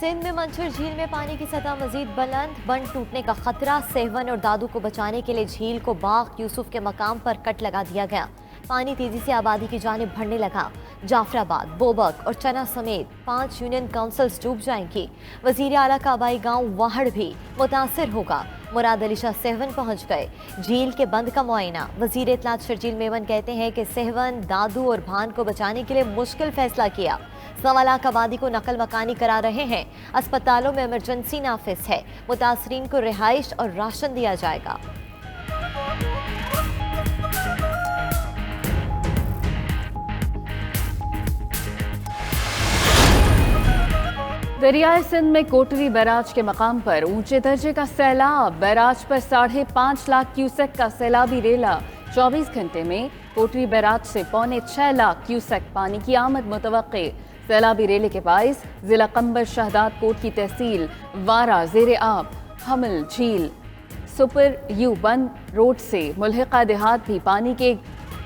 सिंध में मंचर झील में पानी की सतह मजीद बुलंद, बंद टूटने का खतरा। सेहवन और दादू को बचाने के लिए झील को बाग यूसुफ के मकाम पर कट लगा दिया गया। पानी तेजी से आबादी की जानिब बढ़ने लगा। जाफराबाद, बोबक और चना समेत 5 यूनियन काउंसिल्स डूब जाएंगी। वजीर आला का आबाई गाँव वाहड़ भी मुतासर होगा। मुराद अली शाह सेहवन पहुंच गए। झील के बंद का मुआयना। वजीर इत्तलात शर्जील मेमन कहते हैं कि सेहवन, दादू और भान को बचाने के लिए मुश्किल फैसला किया। 1.25 लाख आबादी को नकल मकानी करा रहे हैं। अस्पतालों में इमरजेंसी नाफिज है। मुतासरीन को रिहाइश और राशन दिया जाएगा। दरियाए सिंध में कोटरी बैराज के मकाम पर ऊंचे दर्जे का सैलाब। बैराज पर 5.5 लाख क्यूसेक का सैलाबी रेला। 24 घंटे में कोटरी बैराज से 6.25 लाख क्यूसेक पानी की आमद मुतवक्के। सैलाबी रेले के बाइस जिला कंबर शहदाद कोट की तहसील वारा जेर आब। हमल झील सुपर यू बंद रोड से मुल्हिका देहात भी पानी के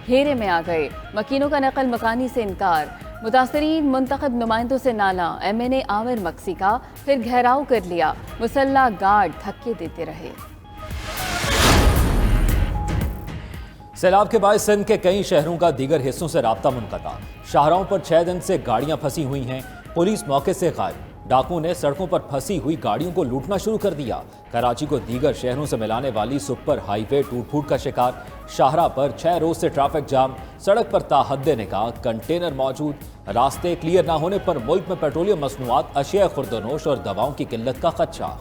घेरे में आ गए। मकीनों का नकल मकानी से इनकार। मुतासरीन मुंतखब नुमाइंदों से नाला। MNA आमिर मक्सी का फिर घेराव कर लिया। मुसल्ला गार्ड धक्के देते रहे। सैलाब के बाद सिंध के कई शहरों का दीगर हिस्सों से राब्ता मुनक़ता। शाहराहों पर 6 दिन से गाड़ियां फंसी हुई हैं। पुलिस मौके से गायब। डाकुओं ने सड़कों पर फंसी हुई गाड़ियों को लूटना शुरू कर दिया। कराची को दीगर शहरों से मिलाने वाली सुपर हाईवे टूट फूट का शिकार। शाहराह पर 6 रोज से ट्रैफिक जाम। सड़क पर ताहद्दे निकाह कंटेनर मौजूद। रास्ते क्लियर ना होने पर मुल्क में पेट्रोलियम मसनूआत, अशिया खुर्दनोश और दवाओं की किल्लत का खदशा।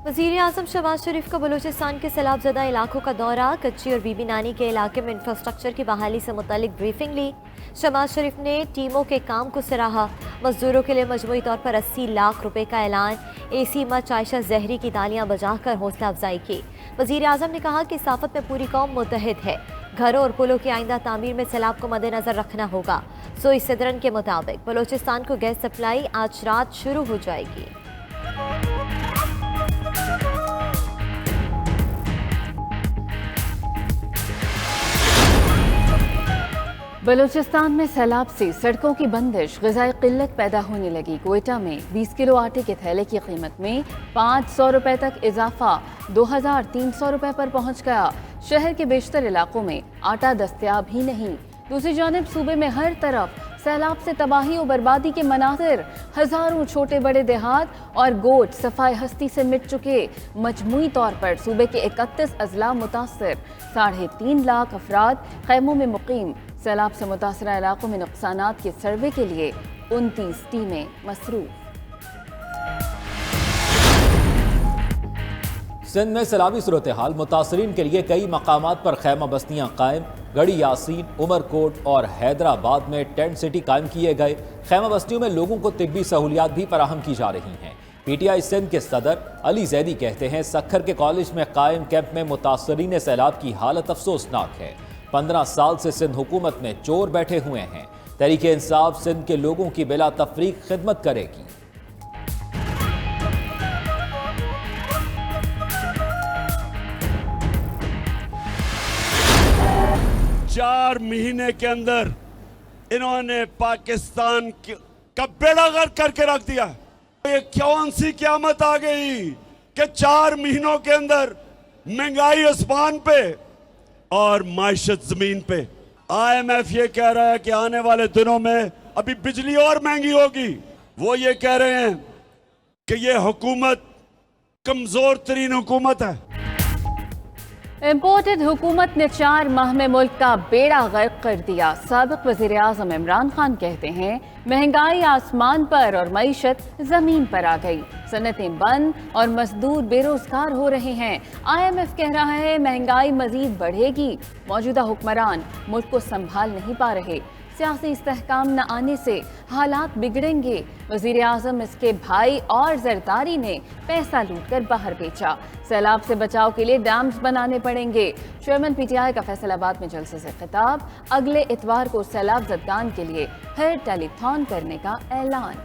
वज़ीर आज़म शहबाज शरीफ का बलूचिस्तान के सैलाब ज़दा इलाकों का दौरा। कच्ची और बीबी नानी के इलाके में इंफ्रास्ट्रक्चर की बहाली से मुतालिक ब्रीफिंग ली। शहबाज शरीफ ने टीमों के काम को सराहा। मजदूरों के लिए मजमूई तौर पर 80 लाख रुपए का ऐलान। AC मच आयशा जहरी की तालियां बजाकर हौसला अफजाई की। वज़ीर आज़म ने कहा कि साफत में पूरी कौम मुत्तहिद है। घरों और पुलों की आइंदा तामीर में सैलाब को मद्देनजर रखना होगा। सोई सदरन के मुताबिक बलूचिस्तान को गैस सप्लाई आज रात शुरू हो जाएगी। बलूचिस्तान में सैलाब से सड़कों की बंदिश, ग़िज़ाई किल्लत पैदा होने लगी। कोयटा में 20 किलो आटे के थैले की कीमत में 500 रुपए तक इजाफा 2300 रुपए पर पहुंच गया। शहर के बेशतर इलाकों में आटा दस्तयाब ही नहीं। दूसरी जानिब सूबे में हर तरफ सैलाब से तबाही और बर्बादी के मनाज़िर। हजारों छोटे बड़े देहात और गोट सफाई हस्ती से मिट चुके। मजमूई तौर पर सूबे के 31 अजला मुतासर। 3.5 लाख अफराद खैमों में मुकीम। सैलाब से मुतासरा इलाकों में नुकसानात के सर्वे के लिए 29 टीमें मसरूफ। सिंध में सैलाबी सूरत हाल। मुतासरीन के लिए कई मकामात पर खैमा बस्तियां कायम। गढ़ी यासीन, उमरकोट और हैदराबाद में टेंट सिटी कायम किए गए। खैमा बस्तियों में लोगों को तिब्बी सहूलियात भी फराहम की जा रही हैं। PTI सिंध के सदर अली जैदी कहते हैं सक्खर के कॉलेज में कायम कैंप में मुतासरीन सैलाब की हालत अफसोसनाक है। 15 साल से सिंध हुकूमत में चोर बैठे हुए हैं। तहरीके इंसाफ सिंध के लोगों की बिला तफरीक खिदमत करेगी। चार महीने के अंदर इन्होंने पाकिस्तान का बेड़ा गर्क करके रख दिया। ये कौन सी क़यामत आ गई कि 4 महीनों के अंदर महंगाई आसमान पे और माइशत जमीन पे। IMF ये कह रहा है कि आने वाले दिनों में अभी बिजली और महंगी होगी। वो ये कह रहे हैं कि ये हुकूमत कमजोर तरीन हुकूमत है। इम्पोर्टेड हुकूमत ने 4 माह में मुल्क का बेड़ा गर्क कर दिया। साबिक वज़ीर आज़म इमरान खान कहते हैं महंगाई आसमान पर और मईशत जमीन पर आ गई। सनतें बंद और मजदूर बेरोजगार हो रहे हैं। IMF कह रहा है महंगाई मजीद बढ़ेगी। मौजूदा हुक्मरान मुल्क को संभाल नहीं पा रहे। सियासी इस्तेहकाम न आने से हालात बिगड़ेंगे। वज़ीर आज़म, इसके भाई और जरदारी ने पैसा लूटकर बाहर बेचा। सैलाब से बचाव के लिए डैम्स बनाने पड़ेंगे। चेयरमैन PTI का फैसलाबाद में जलसे से खिताब। अगले इतवार को सैलाब ज़दगान के लिए फिर टेलीथॉन करने का ऐलान।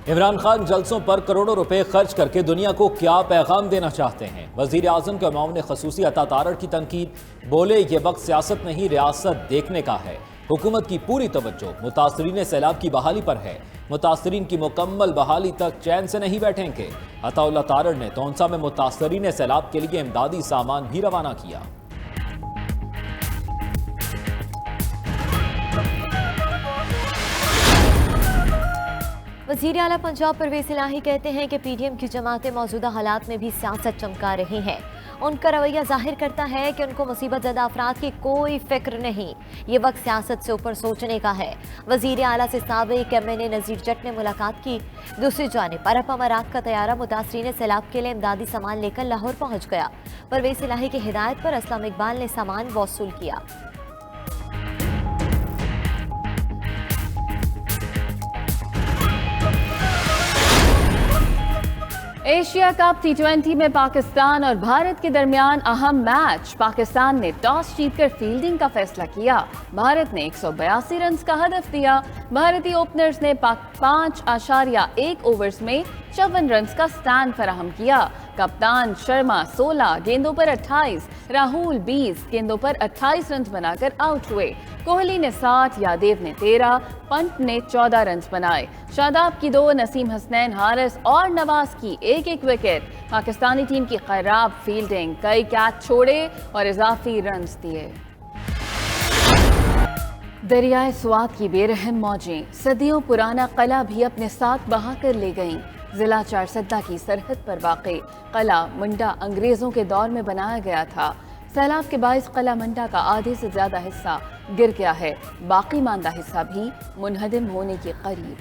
इमरान खान जलसों पर करोड़ों रुपए खर्च करके दुनिया को क्या पैगाम देना चाहते हैं? वजीर आजम के मामले खसूसी अता तारड़ की तनकीद, बोले ये वक्त सियासत नहीं रियासत देखने का है। हुकूमत की पूरी तवज्जो मुतासरीन सैलाब की बहाली पर है। मुतासरीन की मुकम्मल बहाली तक चैन से नहीं बैठेंगे। अताउल्लाह तारड़ ने तौंसा में मुतासरीन सैलाब के लिए इमदादी सामान भी रवाना किया। वज़ीर आला पंजाब परवेज़ इलाही कहते हैं कि पीडीएम की जमातें मौजूदा हालात में भी सियासत चमका रही हैं। उनका रवैया जाहिर करता है कि उनको मुसीबत ज़दा अफराद की कोई फिक्र नहीं। ये वक्त सियासत से ऊपर सोचने का है। वज़ीर आला से साबिक़ MNA नज़ीर जट ने मुलाकात की। दूसरी जानिब अरब अमारात का तैयारा मुतासरीन सैलाब के लिए इमदादी सामान लेकर लाहौर पहुँच गया। परवेज़ इलाही की हिदायत पर असलम इकबाल ने सामान वसूल किया। एशिया कप T20 में पाकिस्तान और भारत के दरमियान अहम मैच। पाकिस्तान ने टॉस जीतकर फील्डिंग का फैसला किया। भारत ने 182 रन का हदफ दिया। भारतीय ओपनर्स ने 5.1 ओवर्स में 54 रन का स्टैंड फराहम किया। कप्तान शर्मा 16 गेंदों पर 28, राहुल 20 गेंदों पर 28 रन बनाकर आउट हुए। कोहली ने 60, यादेव ने 13, पंत ने 14 रन बनाए। शादाब की 2, नसीम हसनैन, हारिस और नवाज की एक विकेट। पाकिस्तानी टीम की खराब फील्डिंग, कई कैच छोड़े और इजाफी रन दिए। दरियाए स्वात की बेरहम मौजें सदियों पुराना कला भी अपने साथ बहा कर ले गईं। जिला चारसद्दा की सरहद पर वाक़े कला मुंडा अंग्रेज़ों के दौर में बनाया गया था। सैलाब के बाइस कला मुंडा का आधे से ज़्यादा हिस्सा गिर गया है। बाकी मांदा हिस्सा भी मुनहदिम होने के करीब।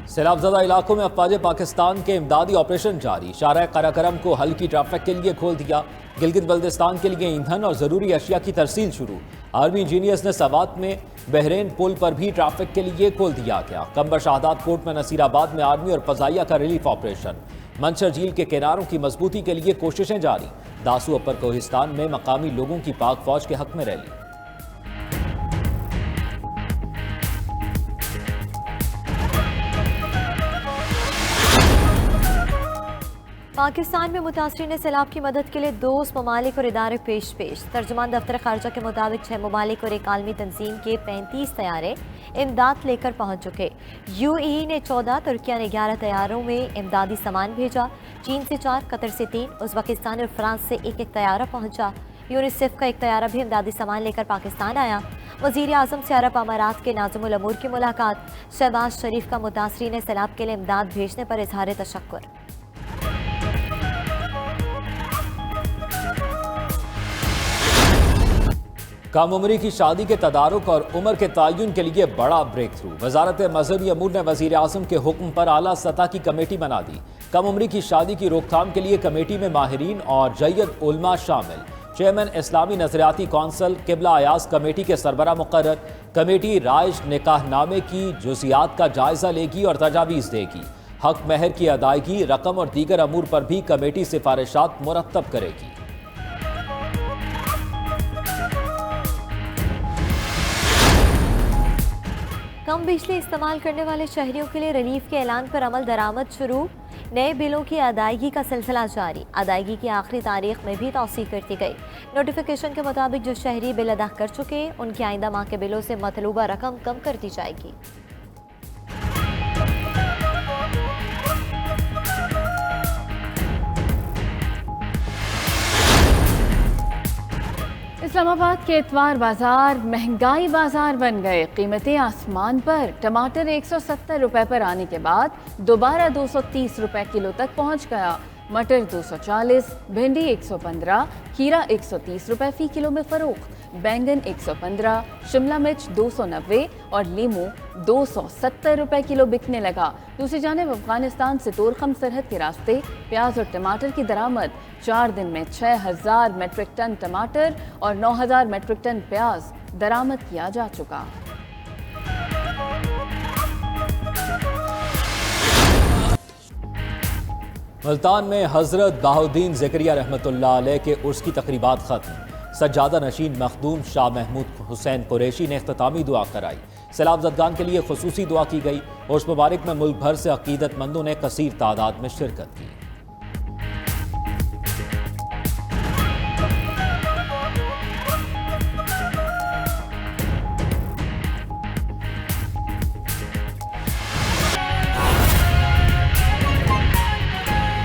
सैलाबज़दा इलाकों में अफवाज पाकिस्तान के इमदादी ऑपरेशन जारी। शाहराह कराकरम को हल्की ट्रैफिक के लिए खोल दिया। गिलगित बल्दिस्तान के लिए ईंधन और ज़रूरी अशिया की तरसील शुरू। आर्मी इंजीनियर्स ने सवात में बहरेन पुल पर भी ट्रैफिक के लिए खोल दिया गया। कंबर शाहदात कोर्ट में नसीराबाद में आर्मी और फजाइया का रिलीफ ऑपरेशन। मंशर झील के किनारों की मजबूती के लिए कोशिशें जारी। दासू अपर कोहिस्तान में मकामी लोगों की पाक फौज के हक में रैली। पाकिस्तान में मुतासरीन सैलाब की मदद के लिए दोस्त ममालिक और इदारे पेश। तर्जुमान दफ्तर खारजा के मुताबिक 6 ममालिक और एक आलमी तंजीम के 35 तैयारे इमदाद लेकर पहुंच चुके। UAE ने 14, तुर्किया ने 11 तैयारों में इमदादी सामान भेजा। चीन से 4, कतर से 3, उज़्बेकिस्तान और फ्रांस से एक तैयारा पहुंचा। यूनिसेफ का एक तैयारा भी इमदादी सामान लेकर पाकिस्तान आया। वज़ीर आज़म से अरब अमारात के नाज़िमुल अमूर की मुलाकात। शहबाज शरीफ का मुतासरीन सैलाब के लिए इमदाद भेजने पर इजहार तशक्कुर। कम उम्री की शादी के तदारुक और उम्र के तयन के लिए बड़ा ब्रेक थ्रू। वजारत मजहबी अमूर ने वजीर आज़म के हुक्म पर आला सतह की कमेटी बना दी। कम उम्री की शादी की रोकथाम के लिए कमेटी में माहिरीन और जय्यद उलमा शामिल। चेयरमैन इस्लामी नजरियाती कौंसल किबला अयाज कमेटी के सरबरा मुकर्रर। कमेटी राइज निकाहनामे की जुजियात का जायजा लेगी और तजावीज़ देगी। हक महर की अदायगी, रकम और दीगर अमूर पर भी कमेटी सिफारिशात मुरतब करेगी। कम बिजली इस्तेमाल करने वाले शहरियों के लिए रिलीफ के ऐलान पर अमल दरामद शुरू। नए बिलों की अदायगी का सिलसिला जारी। अदायगी की आखिरी तारीख में भी तौसीक कर दी गई। नोटिफिकेशन के मुताबिक जो शहरी बिल अदा कर चुके उनकी आइंदा माह के बिलों से मतलूबा रकम कम कर दी जाएगी। इस्लामाबाद के इतवार बाजार महंगाई बाजार बन गए। कीमतें आसमान पर। टमाटर 170 रुपए पर आने के बाद दोबारा 230 रुपए किलो तक पहुंच गया। मटर 240, भिंडी 115, खीरा 130 रुपए फी किलो में फरोख्त। बैंगन 115, शिमला मिर्च 290 और लीमू 270 रुपए किलो बिकने लगा। दूसरी जानिब अफगानिस्तान से तोरखम सरहद के रास्ते प्याज और टमाटर की दरामद। 4 दिन में 6000 मेट्रिक टन टमाटर और 9000 मेट्रिक टन प्याज दरामद किया जा चुका। मुल्तान में हजरत बाहुद्दीन ज़करिया रहमतुल्लाह अलैह के उर्स की तकरीबात खत्म। सज्जादा नशीन मखदूम शाह महमूद हुसैन कुरैशी ने इख्तितामी दुआ कराई। सैलाब ज़दगान के लिए खुसूसी दुआ की गई। उर्स मुबारक में मुल्क भर से अकीदतमंदों ने कसीर तादाद में शिरकत की।